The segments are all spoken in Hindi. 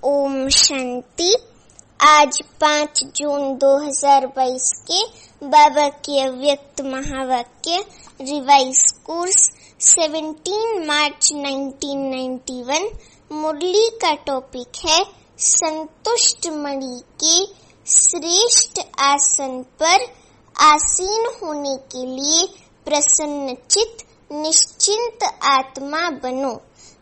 ओम शांति। आज 5 जून 2022 के बाबा के अव्यक्त महावाक्य रिवाइज कोर्स 17 मार्च 1991 मुरली का टॉपिक है संतुष्ट मणि के श्रेष्ठ आसन पर आसीन होने के लिए प्रसन्नचित निश्चिंत आत्मा बनो।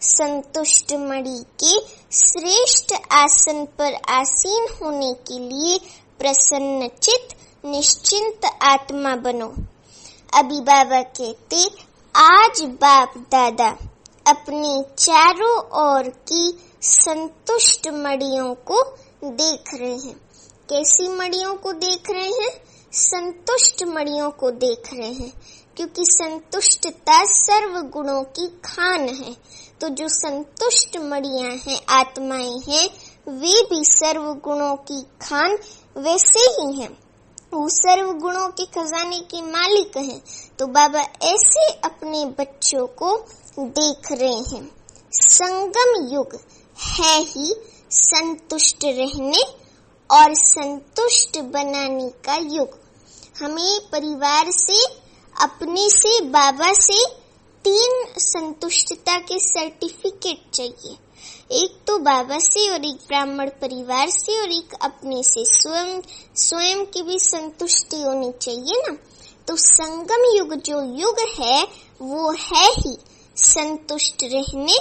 संतुष्ट मणि के श्रेष्ठ आसन पर आसीन होने के लिए प्रसन्नचित निश्चिंत आत्मा बनो। अभी बाबा कहते, आज बाप दादा अपने चारों ओर की संतुष्ट मणियों को देख रहे हैं। कैसी मणियों को देख रहे हैं? संतुष्ट मणियों को देख रहे हैं, क्योंकि संतुष्टता सर्व गुणों की खान है। तो जो संतुष्ट मणियां हैं, आत्माएं हैं, वे भी सर्व गुणों की खान वैसे ही हैं। वो सर्व गुणों के खजाने के मालिक हैं। तो बाबा ऐसे अपने बच्चों को देख रहे हैं। संगम युग है ही संतुष्ट रहने और संतुष्ट बनाने का युग। हमें परिवार से, अपने से, बाबा से 3 संतुष्टता के सर्टिफिकेट चाहिए। एक तो बाबा से, और एक ब्राह्मण परिवार से, और एक अपने से। स्वयं की भी संतुष्टि होनी चाहिए ना। तो संगम युग जो युग है वो है ही संतुष्ट रहने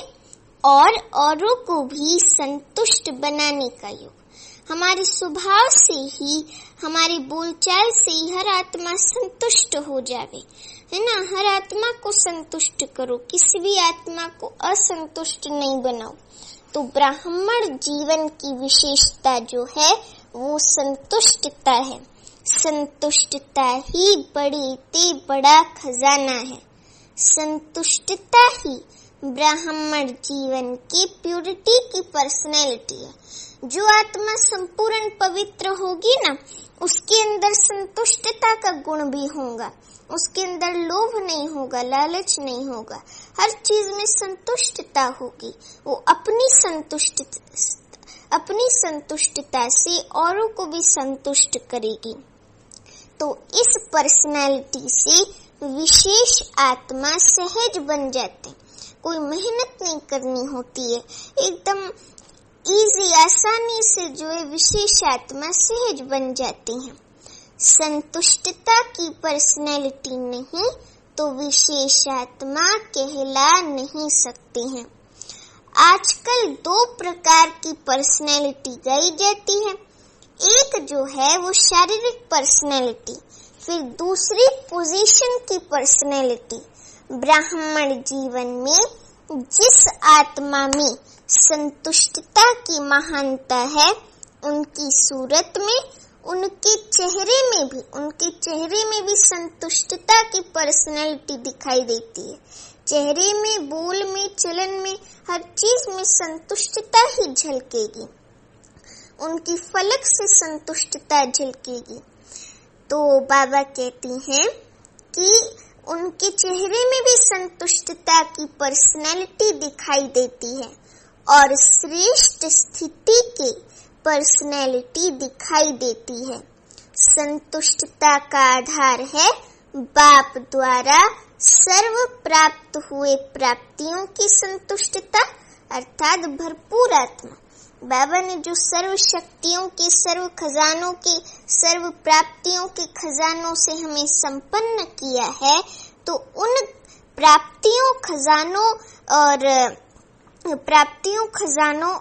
और औरों को भी संतुष्ट बनाने का युग। हमारे स्वभाव से ही, हमारे बोलचाल से ही हर आत्मा संतुष्ट हो जावे, है ना। हर आत्मा को संतुष्ट करो, किसी भी आत्मा को असंतुष्ट नहीं बनाओ। तो ब्राह्मण जीवन की विशेषता जो है वो संतुष्टता है। संतुष्टता ही बड़े ते बड़ा खजाना है। संतुष्टता ही ब्राह्मण जीवन की प्यूरिटी की पर्सनैलिटी है। जो आत्मा संपूर्ण पवित्र होगी ना, उसके अंदर संतुष्टता का गुण भी होगा। उसके अंदर लोभ नहीं होगा, लालच नहीं होगा, हर चीज में संतुष्टता होगी। वो अपनी संतुष्टता से औरों को भी संतुष्ट करेगी। तो इस पर्सनालिटी से विशेष आत्मा सहज बन जाते। कोई मेहनत नहीं करनी होती है, एकदम इजी, आसानी से जो है विशेष आत्मा सहज बन जाती है। संतुष्टता की पर्सनैलिटी नहीं तो विशेष आत्मा कहला नहीं सकते हैं। आजकल 2 प्रकार की पर्सनैलिटी गाई जाती है। एक जो है वो शारीरिक पर्सनैलिटी, फिर दूसरी पोजीशन की पर्सनैलिटी। ब्राह्मण जीवन में जिस आत्मा में संतुष्टता की महानता है, उनकी सूरत में, उनके चेहरे में भी संतुष्टता की पर्सनैलिटी दिखाई देती है। चेहरे में, बोल में, चलन में, हर चीज में संतुष्टता ही झलकेगी। उनकी फलक से संतुष्टता झलकेगी। तो बाबा कहती हैं कि उनके चेहरे में भी संतुष्टता की पर्सनैलिटी दिखाई देती है और श्रेष्ठ स्थिति के पर्सनैलिटी दिखाई देती है। संतुष्टता का आधार है बाप द्वारा सर्व प्राप्त हुए प्राप्तियों की संतुष्टता, अर्थात भरपूर आत्मा। बाबा ने जो सर्व शक्तियों के, सर्व खजानों के, सर्व प्राप्तियों के खजानों से हमें संपन्न किया है, तो उन प्राप्तियों, खजानों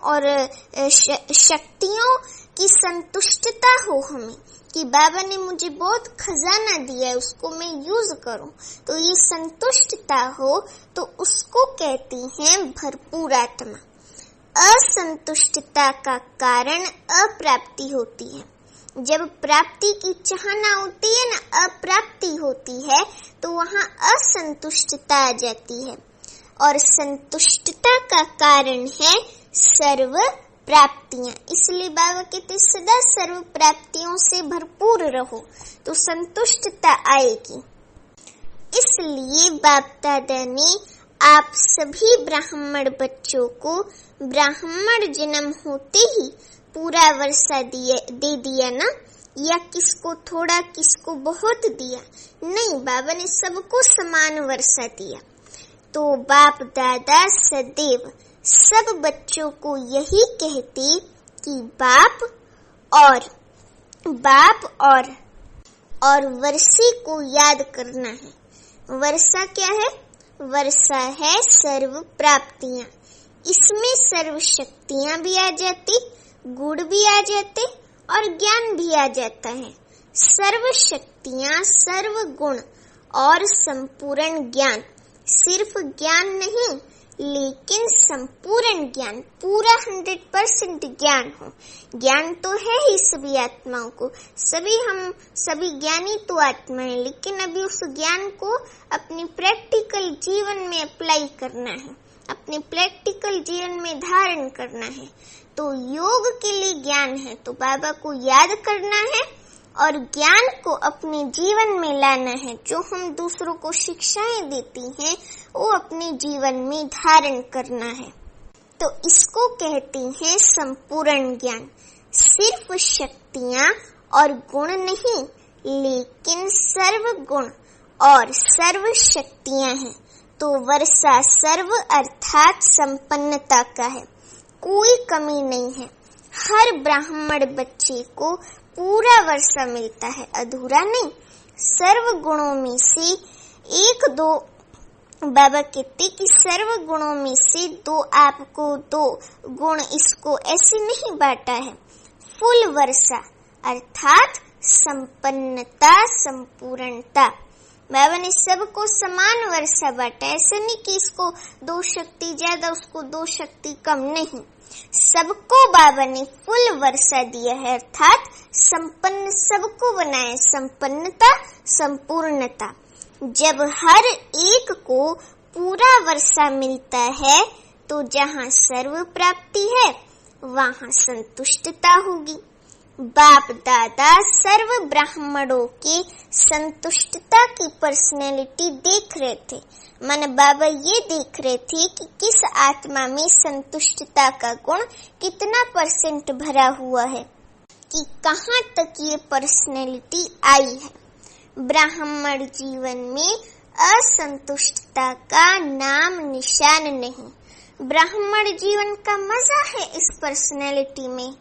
और शक्तियों की संतुष्टता हो हमें, कि बाबा ने मुझे बहुत खजाना दिया है, उसको मैं यूज करूं। तो ये संतुष्टता हो तो उसको कहती हैं भरपूर आत्मा। असंतुष्टता का कारण अप्राप्ति होती है। जब प्राप्ति की चाहना होती है ना, अप्राप्ति होती है, तो वहाँ असंतुष्टता आ जाती है। और संतुष्टता का कारण है सर्व प्राप्तियां। इसलिए बाबा कहते सदा सर्व प्राप्तियों से भरपूर रहो, तो संतुष्टता आएगी। इसलिए बाप दादा ने आप सभी ब्राह्मण बच्चों को ब्राह्मण जन्म होते ही पूरा वर्षा दे दिया ना, या किसको थोड़ा किसको बहुत दिया? नहीं, बाबा ने सबको समान वर्षा दिया। तो बाप दादा सदैव सब बच्चों को यही कहते कि बाप और वर्षे को याद करना है। वर्षा क्या है? वर्षा है सर्व प्राप्तियां। इसमें सर्व शक्तियां भी आ जाती, गुण भी आ जाते और ज्ञान भी आ जाता है। सर्व शक्तियां, सर्व गुण और संपूर्ण ज्ञान। सिर्फ ज्ञान नहीं, लेकिन संपूर्ण ज्ञान, पूरा 100% ज्ञान हो। ज्ञान तो है ही सभी आत्माओं को, सभी ज्ञानी तो आत्मा है, लेकिन अभी उस ज्ञान को अपनी प्रैक्टिकल जीवन में अप्लाई करना है, अपने प्रैक्टिकल जीवन में धारण करना है। तो योग के लिए ज्ञान है, तो बाबा को याद करना है और ज्ञान को अपने जीवन में लाना है। जो हम दूसरों को शिक्षाएं देती हैं, वो अपने जीवन में धारण करना है। तो इसको कहते हैं संपूर्ण ज्ञान। सिर्फ शक्तियां और गुण नहीं, लेकिन सर्व गुण और सर्व शक्तियां हैं। तो वर्षा सर्व अर्थात संपन्नता का है, कोई कमी नहीं है। हर ब्राह्मण बच्चे को पूरा वर्षा मिलता है, अधूरा नहीं। सर्व गुणों में से एक दो, बाबा कहते कि सर्व गुणों में से आपको दो गुण, इसको ऐसे नहीं बांटा है। फुल वर्षा अर्थात संपन्नता, संपूर्णता। बाबा ने सबको समान वर्षा बांटा, ऐसा नहीं कि इसको 2 शक्ति ज्यादा, उसको 2 शक्ति कम, नहीं। सबको बाबा ने फुल वर्षा दिया है, अर्थात संपन्न सबको बनाया। संपन्नता, संपूर्णता। जब हर एक को पूरा वर्षा मिलता है, तो जहाँ सर्व प्राप्ति है, वहाँ संतुष्टता होगी। बाप दादा सर्व ब्राह्मणों के संतुष्टता की पर्सनैलिटी देख रहे थे। मन बाबा ये देख रहे थे कि किस आत्मा में संतुष्टता का गुण कितना % भरा हुआ है, कि कहाँ तक ये पर्सनैलिटी आई है। ब्राह्मण जीवन में असंतुष्टता का नाम निशान नहीं। ब्राह्मण जीवन का मजा है इस पर्सनैलिटी में।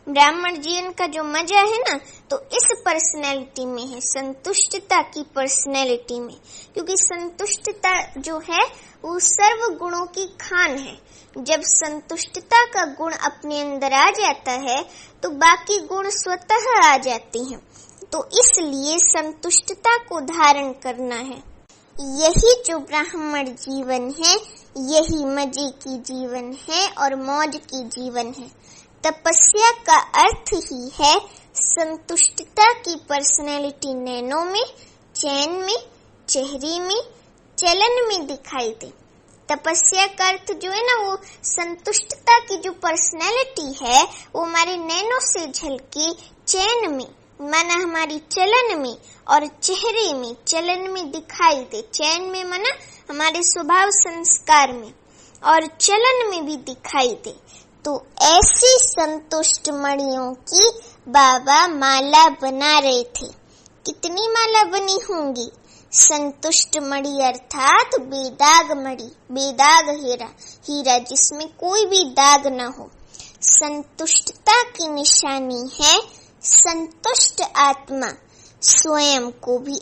ब्राह्मण जीवन का जो मजा है ना, तो इस पर्सनैलिटी में है, संतुष्टता की पर्सनैलिटी में। क्योंकि संतुष्टता जो है वो सर्व गुणों की खान है। जब संतुष्टता का गुण अपने अंदर आ जाता है, तो बाकी गुण स्वतः आ जाते हैं। तो इसलिए संतुष्टता को धारण करना है। यही जो ब्राह्मण जीवन है, यही मजे की जीवन है और मौज की जीवन है। तपस्या का अर्थ ही है संतुष्टता की पर्सनैलिटी नैनों में, चैन में, चेहरे में, चलन में दिखाई दे। तपस्या का अर्थ जो है ना, वो संतुष्टता की जो पर्सनैलिटी है, वो हमारे नैनों से झलके चैन में, माना हमारी चलन में और चेहरे में, चलन में दिखाई दे। चैन में माना हमारे स्वभाव संस्कार में, और चलन में भी दिखाई दे। तो ऐसी संतुष्ट मणियों की बाबा माला बना रहे थे। कितनी माला बनी होंगी? संतुष्ट मणि अर्थात बेदाग मणि, बेदाग हीरा जिसमें कोई भी दाग न हो। संतुष्टता की निशानी है संतुष्ट आत्मा। स्वयं को भी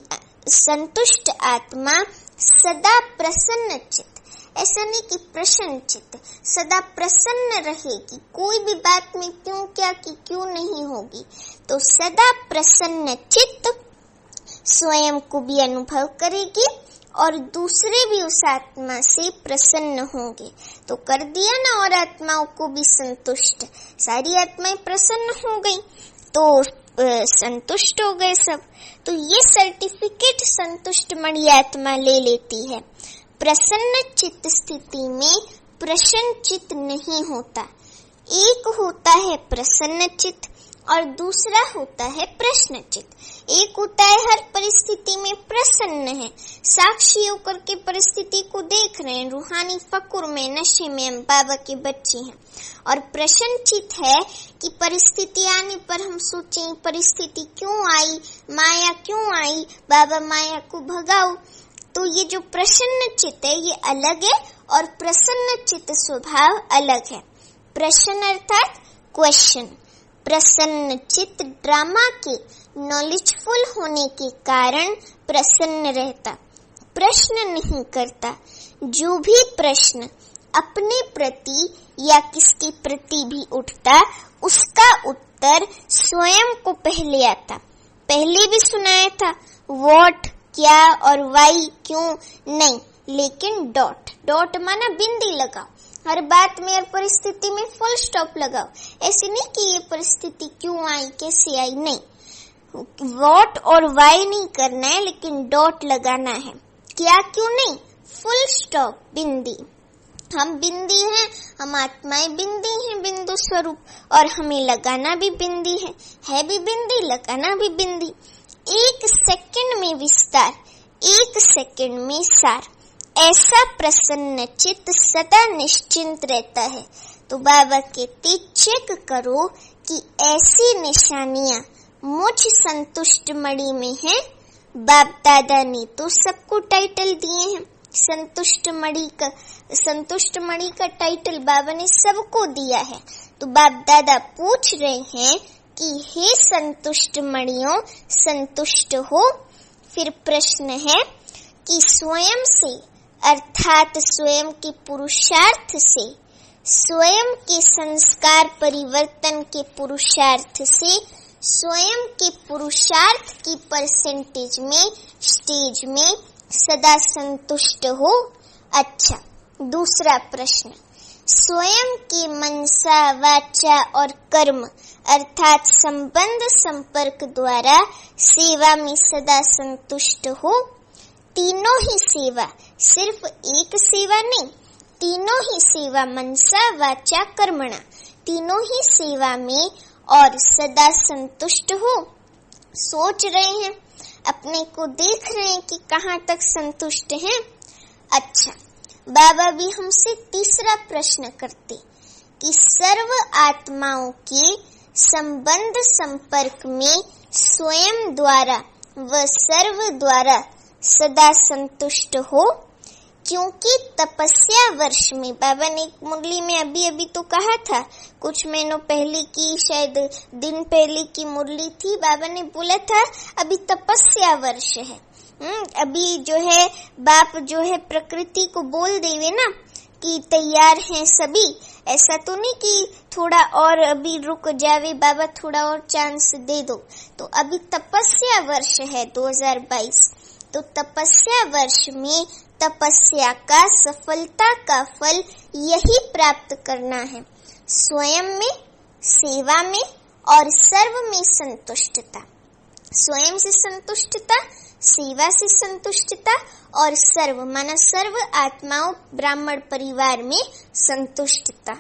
संतुष्ट आत्मा सदा प्रसन्न चित्त, ऐसा नहीं कि प्रसन्न चित्त, सदा प्रसन्न रहेगी। कोई भी बात में क्यों क्या की क्यों नहीं होगी। तो सदा प्रसन्न चित्त स्वयं को भी अनुभव करेगी और दूसरे भी उस आत्मा से प्रसन्न होंगे। तो कर दिया ना, और आत्माओं को भी संतुष्ट, सारी आत्माएं प्रसन्न हो गई, तो संतुष्ट हो गए सब। तो ये सर्टिफिकेट संतुष्ट मणि आत्मा ले लेती है। प्रसन्न चित्त स्थिति में प्रसन्न चित्त नहीं होता। एक होता है प्रसन्न चित्त और दूसरा होता है प्रश्नचित्त। एक होता है हर परिस्थिति में प्रसन्न है, साक्षी होकर के परिस्थिति को देख रहे हैं, रूहानी फकुर में, नशे में हम बाबा के बच्चे हैं। और प्रश्नचित्त है कि परिस्थिति आने पर हम सोचें परिस्थिति क्यों आई, माया क्यों आई, बाबा माया को भगाओ। तो ये जो प्रसन्न चित्त है ये अलग है और प्रसन्न चित्त स्वभाव अलग है। प्रश्न अर्थात क्वेश्चन, प्रसन्न चित्त ड्रामा के नॉलेजफुल होने के कारण प्रसन्न रहता, प्रश्न नहीं करता। जो भी प्रश्न अपने प्रति या किसके प्रति भी उठता उसका उत्तर स्वयं को पहले आता। पहले भी सुनाया था व्हाट क्या और वाई क्यों नहीं, लेकिन डॉट, डॉट माना बिंदी लगाओ, हर बात में हर परिस्थिति में फुल स्टॉप लगाओ। ऐसे नहीं कि ये परिस्थिति क्यों आई, कैसे आई, नहीं। व्हाट और वाई नहीं करना है, लेकिन डॉट लगाना है। क्या क्यों नहीं, फुल स्टॉप, बिंदी। हम बिंदी हैं, हम आत्माएं बिंदी हैं, बिंदु स्वरूप, और हमें लगाना भी बिंदी है भी बिंदी, लगाना भी बिंदी। 1 सेकंड में विस्तार, 1 सेकंड में सार। ऐसा प्रसन्न चित्त सदा निश्चिंत रहता है। तो बाबा कहते चेक करो कि ऐसी निशानियां मुझ संतुष्ट मणि में हैं। बाप दादा ने तो सबको टाइटल दिए हैं, संतुष्ट मणि का टाइटल बाबा ने सबको दिया है। तो बाप दादा पूछ रहे हैं कि हे संतुष्ट मणियों, संतुष्ट हो। फिर प्रश्न है कि स्वयं से अर्थात स्वयं के पुरुषार्थ से, स्वयं के संस्कार परिवर्तन के पुरुषार्थ से, स्वयं के पुरुषार्थ की परसेंटेज में, स्टेज में सदा संतुष्ट हो। अच्छा, दूसरा प्रश्न, स्वयं के मनसा वाचा और कर्म अर्थात संबंध संपर्क द्वारा सेवा में सदा संतुष्ट हो। तीनों ही सेवा, सिर्फ एक सेवा नहीं, तीनों ही सेवा मनसा वाचा कर्मणा, तीनों ही सेवा में और सदा संतुष्ट हो। सोच रहे हैं, अपने को देख रहे हैं कि कहाँ तक संतुष्ट हैं। अच्छा, बाबा भी हमसे तीसरा प्रश्न करते कि सर्व आत्माओं के संबंध संपर्क में स्वयं द्वारा व सर्व द्वारा सदा संतुष्ट हो। क्योंकि तपस्या वर्ष में, बाबा ने एक मुरली में अभी तो कहा था, कुछ महीनों पहले की, शायद दिन पहले की मुरली थी, बाबा ने बोला था अभी तपस्या वर्ष है। अभी जो है बाप जो है प्रकृति को बोल देवे ना कि तैयार हैं सभी, ऐसा तो नहीं कि थोड़ा और अभी रुक जावे, बाबा थोड़ा और चांस दे दो। तो अभी तपस्या वर्ष है 2022। तो तपस्या वर्ष में तपस्या का, सफलता का फल यही प्राप्त करना है, स्वयं में, सेवा में और सर्व में संतुष्टता। स्वयं से संतुष्टता, सेवा से संतुष्टता और सर्व माना सर्व आत्माओं ब्राह्मण परिवार में संतुष्टता।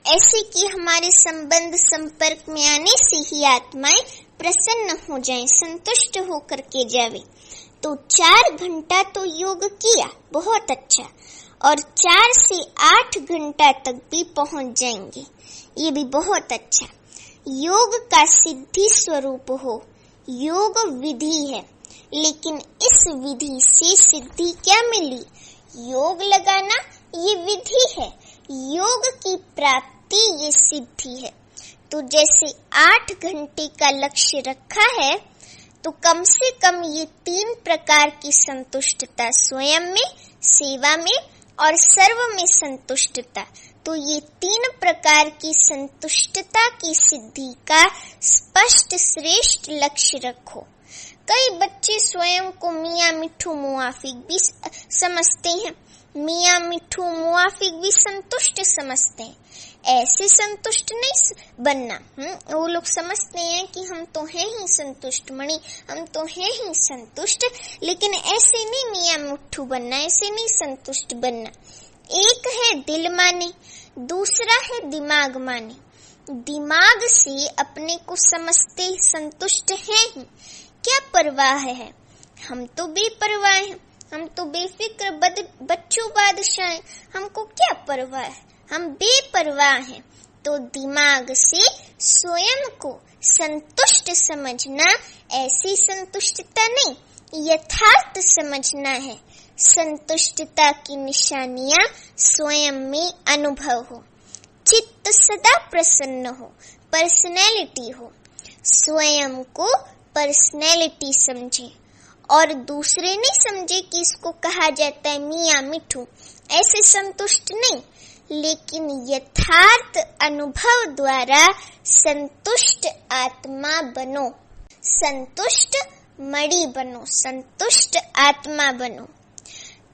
ऐसे कि हमारे संबंध संपर्क में आने से ही आत्माएं प्रसन्न हो जाएं, संतुष्ट होकर के जावे। तो 4 घंटा तो योग किया, बहुत अच्छा, और 4 से 8 घंटा तक भी पहुंच जाएंगे, ये भी बहुत अच्छा। योग का सिद्धि स्वरूप हो, योग विधि है, लेकिन इस विधि से सिद्धि क्या मिली? योग लगाना ये विधि है, योग की प्राप्ति ये सिद्धि है। तो जैसे 8 घंटे का लक्ष्य रखा है, तो कम से कम ये 3 प्रकार की संतुष्टता, स्वयं में, सेवा में और सर्व में संतुष्टता, तो ये 3 प्रकार की संतुष्टता की सिद्धि का स्पष्ट श्रेष्ठ लक्ष्य रखो। कई बच्चे स्वयं को मियाँ मिठू मुआफिक भी समझते हैं, मियाँ मिठू मुआफिक भी संतुष्ट समझते हैं। ऐसे संतुष्ट नहीं बनना। वो लोग समझते हैं कि हम तो हैं ही संतुष्ट मणि, हम तो हैं ही संतुष्ट, लेकिन ऐसे नहीं मियाँ मिठू बनना, ऐसे नहीं संतुष्ट बनना। एक है दिल माने, दूसरा है दिमाग माने। दिमाग से अपने को समझते संतुष्ट हैं ही, क्या परवाह है? हम तो बेपरवाह हैं, हम तो बेफिक्र बच्चों बादशाह हैं, हमको क्या परवाह है, हम बेपरवाह हैं। तो दिमाग से स्वयं को संतुष्ट समझना ऐसी संतुष्टता नहीं, यथार्थ समझना है। संतुष्टता की निशानियां स्वयं में अनुभव हो, चित्त सदा प्रसन्न हो, पर्सनैलिटी हो। स्वयं को पर्सनैलिटी समझे और दूसरे नहीं समझे कि इसको कहा जाता है मियाँ मिठू, ऐसे संतुष्ट नहीं, लेकिन यथार्थ अनुभव द्वारा संतुष्ट आत्मा बनो, संतुष्ट मणि बनो, संतुष्ट आत्मा बनो।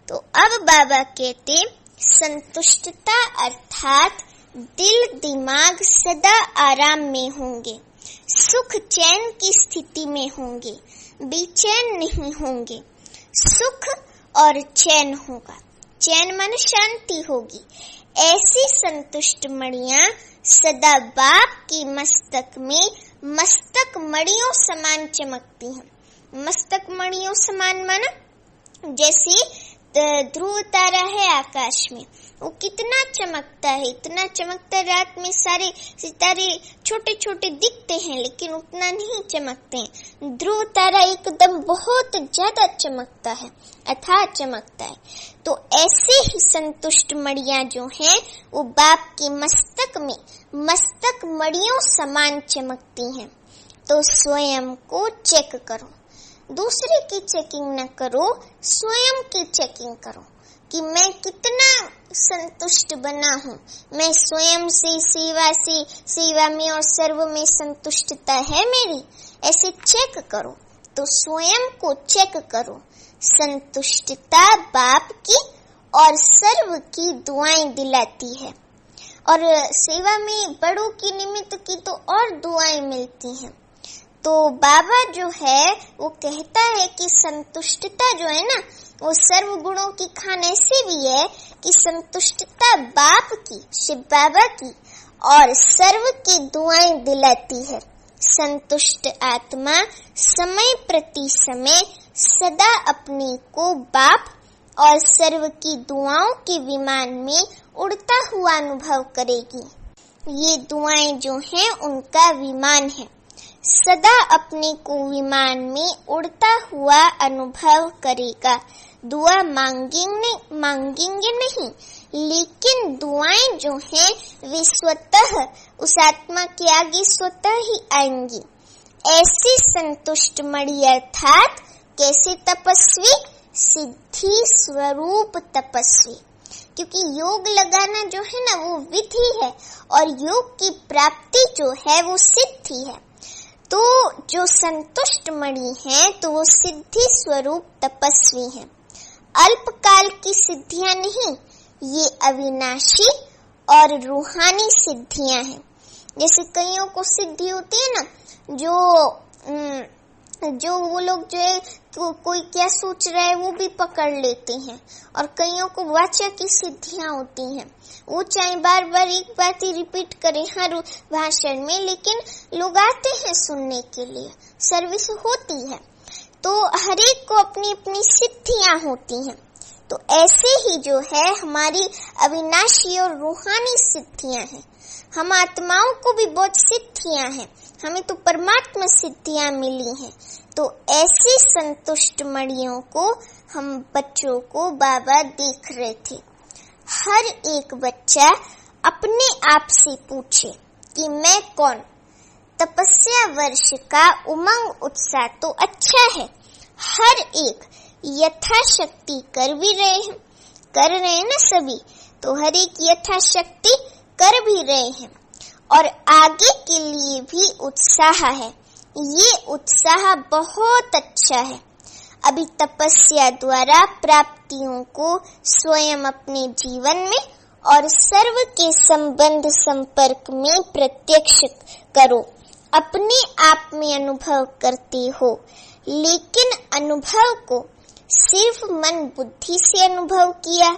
तो अब बाबा कहते संतुष्टता अर्थात दिल दिमाग सदा आराम में होंगे, सुख चैन की स्थिति में होंगे, बेचैन नहीं होंगे। सुख और चैन होगा, चैन मन शांति होगी। ऐसी संतुष्ट मणियां सदा बाप की मस्तक में मस्तक मणियों समान चमकती हैं। मस्तक मणियों समान माना जैसे ध्रुव तारा है आकाश में, वो कितना चमकता है, इतना चमकता है, रात में सारे सितारे छोटे छोटे दिखते हैं लेकिन उतना नहीं चमकते हैं। ध्रुव तारा एकदम बहुत ज्यादा चमकता है, अथाह चमकता है। तो ऐसे ही संतुष्ट मणियां जो हैं वो बाप की मस्तक में मस्तक मणियों समान चमकती हैं। तो स्वयं को चेक करो, दूसरे की चेकिंग न करो, स्वयं की चेकिंग करो कि मैं कितना संतुष्ट बना हूँ, मैं स्वयं से सेवा में और सर्व में संतुष्टता है मेरी, ऐसे चेक करो। तो स्वयं को चेक करो। संतुष्टता बाप की और सर्व की दुआएं दिलाती है, और सेवा में बड़ों की निमित्त की तो और दुआएं मिलती हैं। तो बाबा जो है वो कहता है कि संतुष्टता जो है ना वो सर्व गुणों की खान ऐसी भी है कि संतुष्टता बाप की, शिव बाबा की और सर्व की दुआएं दिलाती है। संतुष्ट आत्मा समय प्रति समय सदा अपने को बाप और सर्व की दुआओं के विमान में उड़ता हुआ अनुभव करेगी। ये दुआएं जो हैं उनका विमान है, सदा अपने को विमान में उड़ता हुआ अनुभव करेगा। दुआ मांगेंगे नहीं, लेकिन दुआएं जो हैं वे स्वतः उस आत्मा के आगे स्वतः ही आएंगी। ऐसी संतुष्ट मणि अर्थात कैसे तपस्वी, सिद्धि स्वरूप तपस्वी। क्योंकि योग लगाना जो है ना वो विधि है और योग की प्राप्ति जो है वो सिद्धि है। तो जो संतुष्ट मणि है तो वो सिद्धि स्वरूप तपस्वी है। अल्पकाल की सिद्धियां नहीं, ये अविनाशी और रूहानी सिद्धियां हैं। जैसे कईयों को सिद्धि होती है ना, जो वो लोग जो है कोई क्या सोच रहा है वो भी पकड़ लेते हैं, और कईयों को वाचा की सिद्धियां होती हैं। वो चाहे बार बार एक बात ही रिपीट करें हर भाषण में, लेकिन लोग आते हैं सुनने के लिए, सर्विस होती है। तो हर एक को अपनी अपनी सिद्धियां होती हैं। तो ऐसे ही जो है हमारी अविनाशी और रूहानी सिद्धियां हैं। हम आत्माओं को भी बहुत सिद्धियां हैं, हमें तो परमात्मा सिद्धियां मिली हैं। तो ऐसी संतुष्ट मणियों को हम बच्चों को बाबा देख रहे थे। हर एक बच्चा अपने आप से पूछे कि मैं कौन। तपस्या वर्ष का उमंग उत्साह तो अच्छा है, हर एक यथाशक्ति कर भी कर रहे हैं ना सभी, तो हर एक यथाशक्ति कर भी रहे हैं और आगे के लिए भी उत्साह है। ये उत्साह बहुत अच्छा है। अभी तपस्या द्वारा प्राप्तियों को स्वयं अपने जीवन में और सर्व के संबंध संपर्क में प्रत्यक्ष करो, अपने आप में अनुभव करते हो। लेकिन अनुभव को सिर्फ मन बुद्धि से अनुभव किया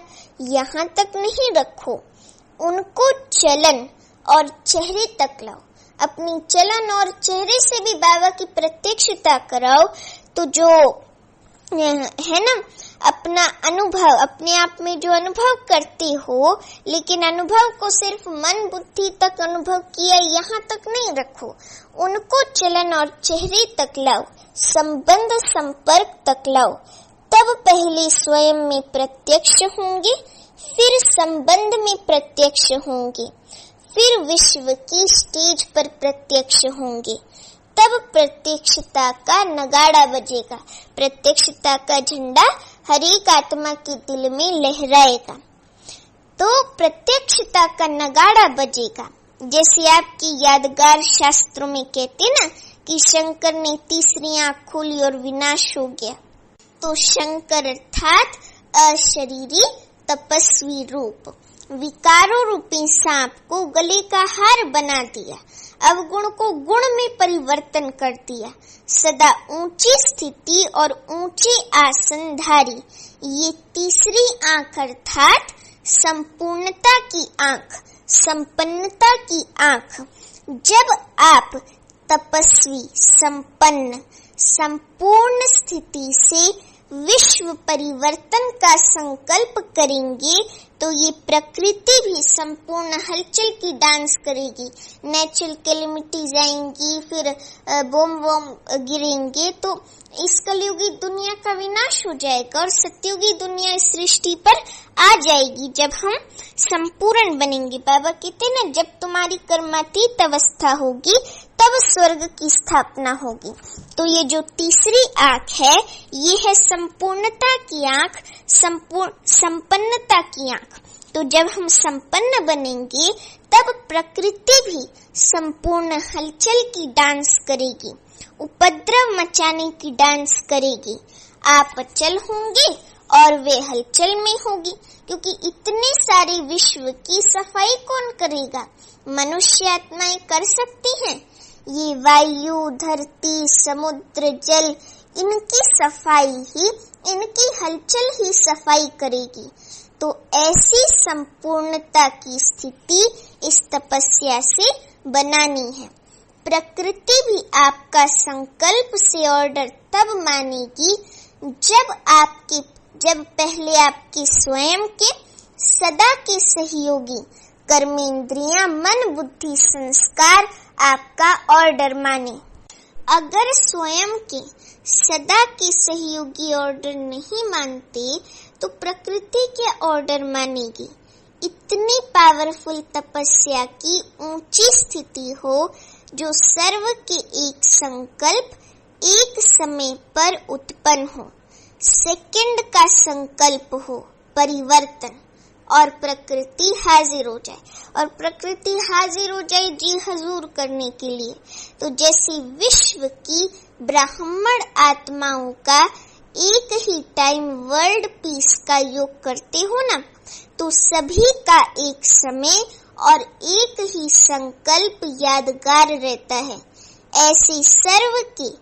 यहाँ तक नहीं रखो, उनको चलन और चेहरे तक लाओ। अपनी चलन और चेहरे से भी बाबा की प्रत्यक्षता कराओ। तो जो है ना, अपना अनुभव, अपने आप में जो अनुभव करते हो, लेकिन अनुभव को सिर्फ मन बुद्धि तक अनुभव किया यहाँ तक नहीं रखो, उनको चलन और चेहरे तक लाओ, संबंध संपर्क तक लाओ। तब पहले स्वयं में प्रत्यक्ष होंगे, फिर संबंध में प्रत्यक्ष होंगे, फिर विश्व की स्टेज पर प्रत्यक्ष होंगे। तब प्रत्यक्षता का नगाड़ा बजेगा, प्रत्यक्षता का झंडा हर एक आत्मा के दिल में लहराएगा। तो प्रत्यक्षता का नगाड़ा बजेगा। जैसे आपकी यादगार शास्त्रों में कहते ना कि शंकर ने तीसरी आंख खोली और विनाश हो गया। तो शंकर अर्थात अशरीरी तपस्वी रूप विकारों रूपी सांप को गले का हार बना दिया, अवगुण को गुण में परिवर्तन कर दिया, सदा ऊंची स्थिति और ऊंचे आसन धारी। ये तीसरी आंख अर्थात संपूर्णता की आंख, संपन्नता की आंख। जब आप तपस्वी, संपन्न, संपूर्ण स्थिति से विश्व परिवर्तन का संकल्प करेंगे तो ये प्रकृति भी संपूर्ण हलचल की डांस करेगी। नेचुरल कैलेमिटीज आएंगी, फिर बम गिरेंगे, तो इस कलयुगी दुनिया का विनाश हो जाएगा और सत्युगी दुनिया इस सृष्टि पर आ जाएगी जब हम संपूर्ण बनेंगे। बाबा कहते ना, जब तुम्हारी कर्मातीत अवस्था होगी तब स्वर्ग की स्थापना होगी। तो ये जो तीसरी आंख है, ये है संपूर्णता की आंख, संपन्नता की आंख। तो जब हम संपन्न बनेंगे तब प्रकृति भी संपूर्ण हलचल की डांस करेगी, उपद्रव मचाने की डांस करेगी। आप अचल होंगे और वे हलचल में होगी, क्योंकि इतने सारे विश्व की सफाई कौन करेगा? मनुष्य आत्माएं कर सकती हैं। ये वायु, धरती, समुद्र, जल, इनकी सफाई ही, इनकी हलचल ही सफाई करेगी। तो ऐसी संपूर्णता की स्थिति इस तपस्या से बनानी है। प्रकृति भी आपका संकल्प से ऑर्डर तब मानेगी जब पहले आपके स्वयं के सदा के सहयोगी कर्मेंद्रियां, मन, बुद्धि, संस्कार आपका ऑर्डर माने। अगर स्वयं के सदा के सहयोगी ऑर्डर नहीं मानते तो प्रकृति के ऑर्डर मानेगी। इतनी पावरफुल तपस्या की ऊंची स्थिति हो जो सर्व के एक संकल्प एक समय पर उत्पन्न हो, सेकंड का संकल्प हो, परिवर्तन, और प्रकृति हाजिर हो जाए। और प्रकृति हाजिर हो जाए जी हजूर करने के लिए। तो जैसे विश्व की ब्राह्मण आत्माओं का एक ही टाइम वर्ल्ड पीस का योग करते हो ना, तो सभी का एक समय और एक ही संकल्प यादगार रहता है। ऐसे सर्व के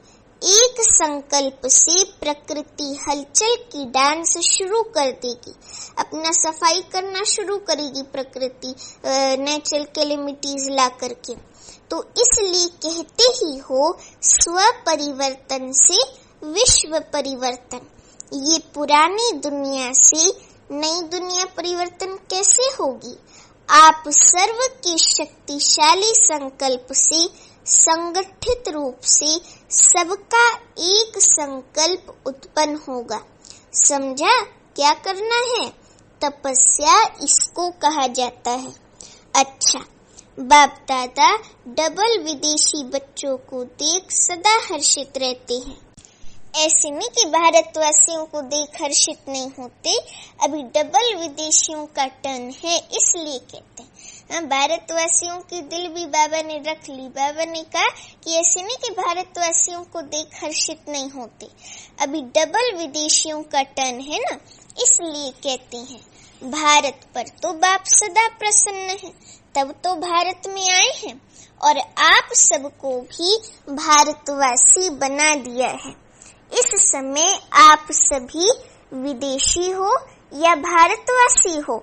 एक संकल्प से प्रकृति हलचल की डांस शुरू कर देगी, अपना सफाई करना शुरू करेगी प्रकृति, नेचुरल कैलेमिटीज ला करके। तो इसलिए कहते ही हो, स्व परिवर्तन से विश्व परिवर्तन। ये पुरानी दुनिया से नई दुनिया परिवर्तन कैसे होगी? आप सर्व के शक्तिशाली संकल्प से, संगठित रूप से सबका एक संकल्प उत्पन्न होगा। समझा क्या करना है? तपस्या इसको कहा जाता है। अच्छा, बाप दादा डबल विदेशी बच्चों को देख सदा हर्षित रहते हैं। ऐसे नहीं कि भारतवासियों को देख हर्षित नहीं होते, अभी डबल विदेशियों का टर्न है इसलिए कहते हैं। भारतवासियों की दिल भी बाबा ने रख ली। बाबा ने कहा कि ऐसे नहीं कि भारतवासियों को देख हर्षित नहीं होते, अभी डबल विदेशियों का टर्न है ना, इसलिए कहते हैं। भारत पर तो बाप सदा प्रसन्न है, तब तो भारत में आए हैं और आप सबको भी भारतवासी बना दिया है। इस समय आप सभी विदेशी हो या भारतवासी हो।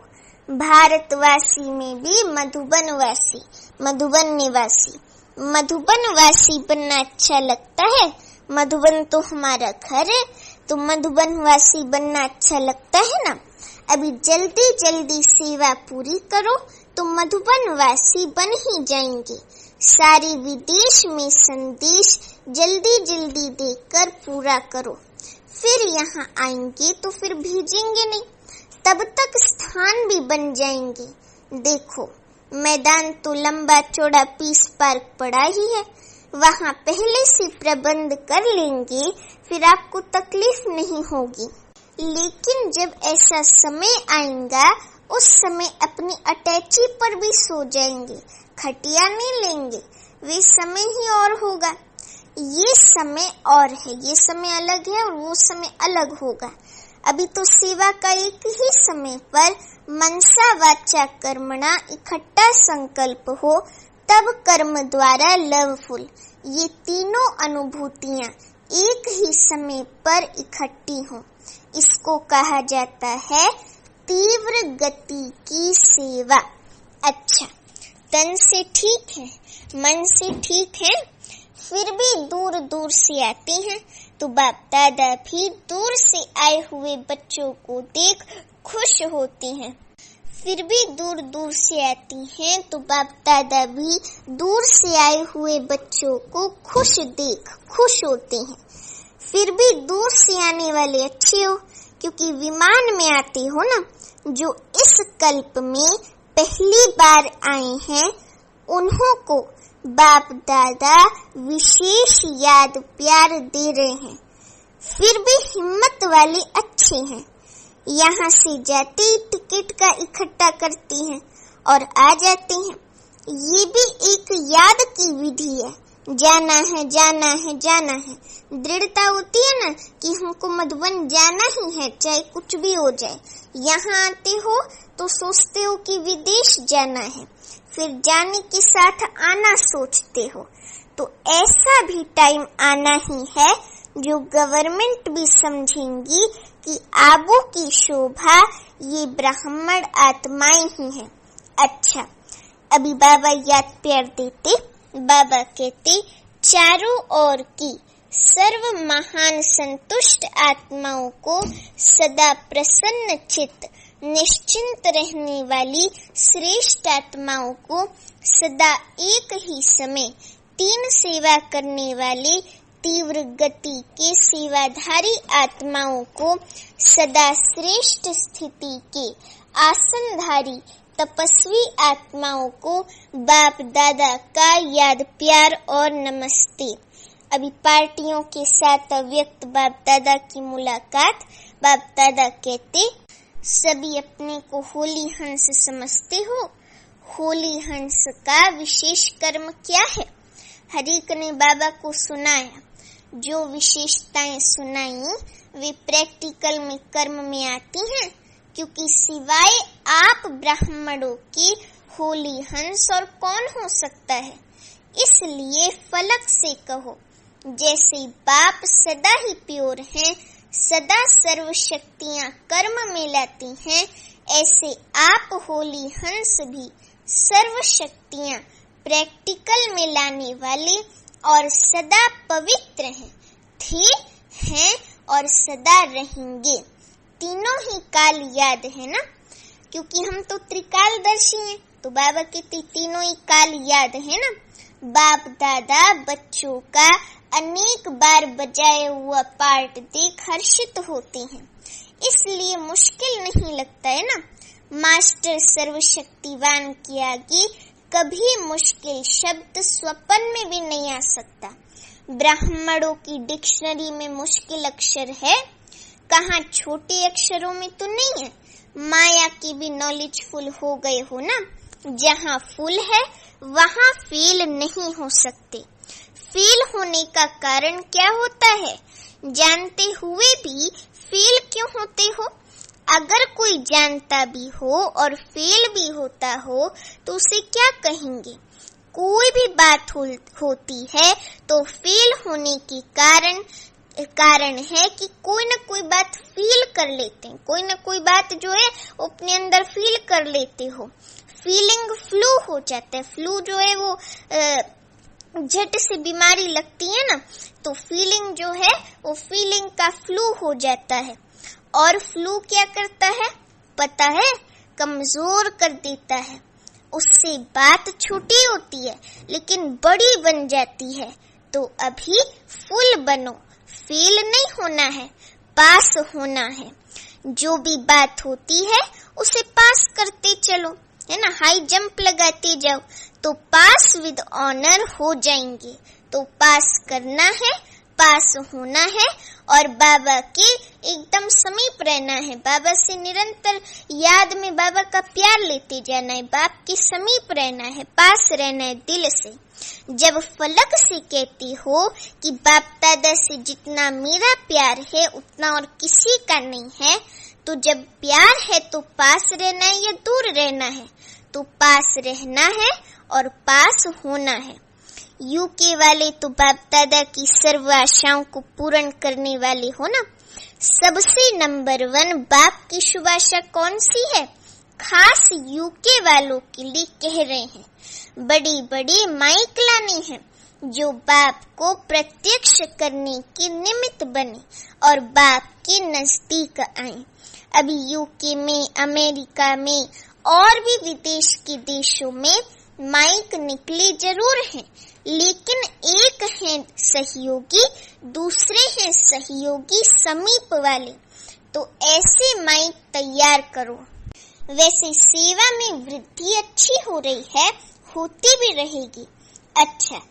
भारतवासी में भी मधुबनवासी, मधुबन निवासी। मधुबन वासी बनना अच्छा लगता है? मधुबन तो हमारा घर है, तो मधुबन वासी बनना अच्छा लगता है ना। अभी जल्दी जल्दी सेवा पूरी करो तो मधुबन वासी बन ही जाएंगे। सारे विदेश में संदेश जल्दी जल्दी देकर पूरा करो, फिर यहाँ आएंगे तो फिर भेजेंगे नहीं, तब तक स्थान भी बन जाएंगे। देखो मैदान तो लंबा चौड़ा पीस पार्क पड़ा ही है, वहाँ पहले से प्रबंध कर लेंगे, फिर आपको तकलीफ नहीं होगी। लेकिन जब ऐसा समय आएगा उस समय अपनी अटैची पर भी सो जाएंगे, खटिया नहीं लेंगे, वे समय ही और होगा। ये समय और है, ये समय अलग है और वो समय अलग होगा। अभी तो सेवा का एक ही समय पर मनसा वाचा कर्मणा इकट्ठा संकल्प हो, तब कर्म द्वारा लवफुल, ये तीनों अनुभूतियां एक ही समय पर इकट्ठी हों, इसको कहा जाता है तीव्र गति की सेवा। अच्छा, तन से ठीक है, मन से ठीक है, फिर भी दूर दूर से आते हैं, तो बाप दादा भी दूर से आए हुए बच्चों को देख खुश होते हैं। फिर भी दूर दूर से आती हैं तो बाप दादा भी दूर से आए हुए बच्चों को खुश देख खुश होते हैं। फिर भी दूर से आने वाले अच्छे हो, क्योंकि विमान में आते हो ना। जो इस कल्प में पहली बार आए हैं उन्हों को बाप दादा विशेष याद प्यार दे रहे हैं। फिर भी हिम्मत वाले अच्छे हैं, यहाँ से जाते ही टिकट का इकट्ठा करते हैं और आ जाते हैं। ये भी एक याद की विधि है, जाना है जाना है जाना है। दृढ़ता होती है ना कि हमको मधुबन जाना ही है, चाहे कुछ भी हो जाए। यहाँ आते हो तो सोचते हो कि विदेश जाना है, फिर जाने के साथ आना सोचते हो। तो ऐसा भी टाइम आना ही है जो गवर्नमेंट भी समझेंगी कि आबू की शोभा ये ब्राह्मण आत्माएं ही हैं। अच्छा, अभी बाबा याद प्यार देते। बाबा कहते, चारों ओर की सर्व महान संतुष्ट आत्माओं को सदा प्रसन्न चित्त निश्चिंत रहने वाली श्रेष्ठ आत्माओं को सदा एक ही समय तीन सेवा करने वाले तीव्र गति के सेवाधारी आत्माओं को सदा श्रेष्ठ स्थिति के आसनधारी तपस्वी आत्माओं को बाप दादा का याद प्यार और नमस्ते। अभी पार्टियों के साथ अव्यक्त बाप दादा की मुलाकात। बाप दादा कहते, सभी अपने को होली हंस समझते हो, होली हंस का विशेष कर्म क्या है? हरेक ने बाबा को सुनाया, जो विशेषताएं सुनाई वे प्रैक्टिकल में कर्म में आती हैं, क्योंकि सिवाय आप ब्राह्मणों के होली हंस और कौन हो सकता है। इसलिए फलक से कहो, जैसे बाप सदा ही प्योर हैं, सदा सर्व शक्तियां कर्म में लाती हैं, ऐसे आप होली हंस भी सर्व शक्तियां प्रैक्टिकल में लाने वाले और सदा पवित्र हैं, थे, हैं और सदा रहेंगे। तीनों ही काल याद है ना, क्योंकि हम तो त्रिकालदर्शी हैं, तो बाबा के तीनों ही काल याद है ना। बाप दादा बच्चों का अनेक बार बजाया हुआ पार्ट देख हर्षित होते हैं, इसलिए मुश्किल नहीं लगता है ना। मास्टर सर्वशक्तिवान के आगे कभी मुश्किल शब्द स्वप्न में भी नहीं आ सकता। ब्राह्मणों की डिक्शनरी में मुश्किल अक्षर है, कहाँ छोटे अक्षरों में तो नहीं है। माया की भी नॉलेजफुल हो गए हो ना, जहाँ फुल है वहाँ फेल नहीं हो सकते। फेल होने का कारण क्या होता है, जानते हुए भी फेल क्यों होते हो? अगर कोई जानता भी हो और फेल भी होता हो तो उसे क्या कहेंगे? कोई भी बात होती है तो फेल होने के कारण है कि कोई ना कोई बात फील कर लेते हैं, कोई ना कोई बात जो है अपने अंदर फील कर लेते हो। फीलिंग फ्लू हो जाता है। फ्लू जो है वो झट से बीमारी लगती है ना, तो फीलिंग जो है वो फीलिंग का फ्लू हो जाता है। और फ्लू क्या करता है पता है? कमजोर कर देता है। उससे बात छोटी होती है लेकिन बड़ी बन जाती है। तो अभी फुल बनो, फेल नहीं होना है, पास होना है। जो भी बात होती है उसे पास करते चलो, है ना, हाई जंप लगाते जाओ तो पास विद ऑनर हो जाएंगे। तो पास करना है, पास होना है और बाबा के एकदम समीप रहना है। बाबा से निरंतर याद में बाबा का प्यार लेते जाना है, बाप के समीप रहना है, पास रहना है दिल से। जब फलक से कहती हो कि बाप दादा से जितना मेरा प्यार है उतना और किसी का नहीं है, तो जब प्यार है तो पास रहना है या दूर रहना है? तो पास रहना है और पास होना है। यूके वाले तो बाप दादा की सर्व आशाओं को पूर्ण करने वाले हो ना। सबसे नंबर 1 बाप की शुभ आशा कौन सी है? खास यूके वालों के लिए कह रहे हैं, बड़ी बड़ी माइक लानी है जो बाप को प्रत्यक्ष करने के निमित्त बने और बाप के नजदीक आए। अभी यूके में, अमेरिका में और भी विदेश के देशों में माइक निकले जरूर हैं, लेकिन एक है सहयोगी, दूसरे हैं सहयोगी समीप वाले। तो ऐसे माइक तैयार करो। वैसे सेवा में वृद्धि अच्छी हो रही है, होती भी रहेगी। अच्छा,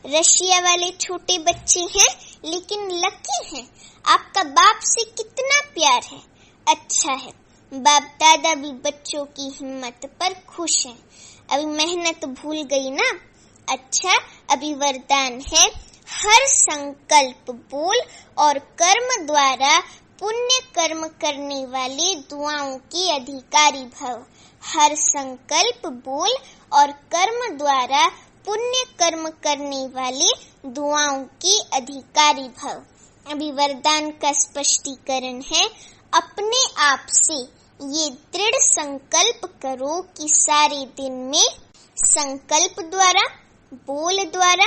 रशिया वाले छोटे बच्चे हैं लेकिन लकी हैं। आपका बाप से कितना प्यार है, अच्छा है। बाप दादा भी बच्चों की हिम्मत पर खुश हैं। अभी मेहनत भूल गई ना? अच्छा, अभी वरदान है, हर संकल्प बोल और कर्म द्वारा पुण्य कर्म करने वाले दुआओं के अधिकारी भव। हर संकल्प बोल और कर्म द्वारा पुण्य कर्म करने वाले दुआओं के अधिकारी भव। अभी वरदान का स्पष्टीकरण है, अपने आप से ये दृढ़ संकल्प करो कि सारे दिन में संकल्प द्वारा, बोल द्वारा,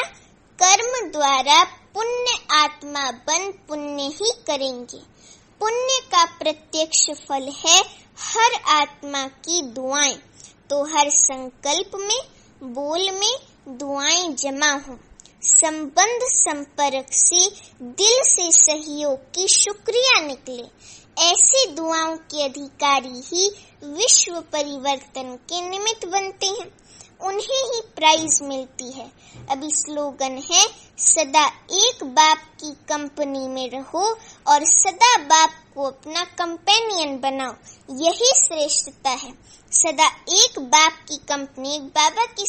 कर्म द्वारा पुण्य आत्मा बन पुण्य ही करेंगे। पुण्य का प्रत्यक्ष फल है हर आत्मा की दुआएं। तो हर संकल्प में, बोल में दुआएं जमा हो। संबंध संपर्क से दिल से सहयोग की शुक्रिया निकले। ऐसी दुआओं के अधिकारी ही विश्व परिवर्तन के निमित्त बनते हैं, उन्हें ही प्राइज मिलती है। अभी स्लोगन है, सदा एक बाप की कंपनी में रहो और सदा बाप को अपना कंपेनियन बनाओ, यही श्रेष्ठता है। सदा एक बाप की कंपनी, एक बाबा की